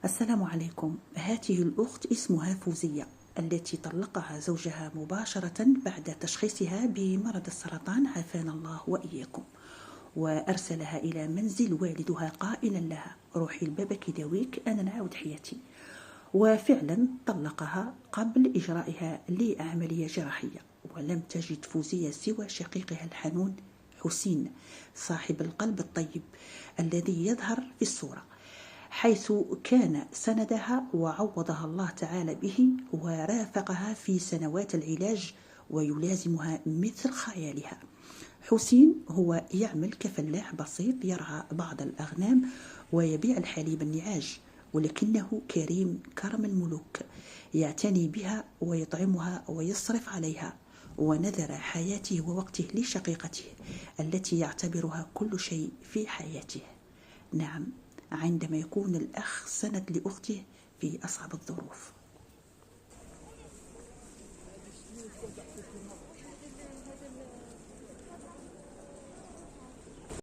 السلام عليكم. هذه الأخت اسمها فوزية التي طلقها زوجها مباشرة بعد تشخيصها بمرض السرطان، عافانا الله وإياكم، وأرسلها إلى منزل والدها قائلا لها: روحي لبابك يداويك، أنا نعاود حياتي. وفعلا طلقها قبل إجرائها لعملية جراحية، ولم تجد فوزية سوى شقيقها الحنون حسين، صاحب القلب الطيب الذي يظهر في الصورة، حيث كان سندها وعوضها الله تعالى به، ورافقها في سنوات العلاج ويلازمها مثل خيالها. حسين هو يعمل كفلاح بسيط، يرعى بعض الأغنام ويبيع الحليب النعاج، ولكنه كريم كرم الملوك، يعتني بها ويطعمها ويصرف عليها، ونذر حياته ووقته لشقيقته التي يعتبرها كل شيء في حياته. نعم، عندما يكون الأخ سند لأخته في أصعب الظروف.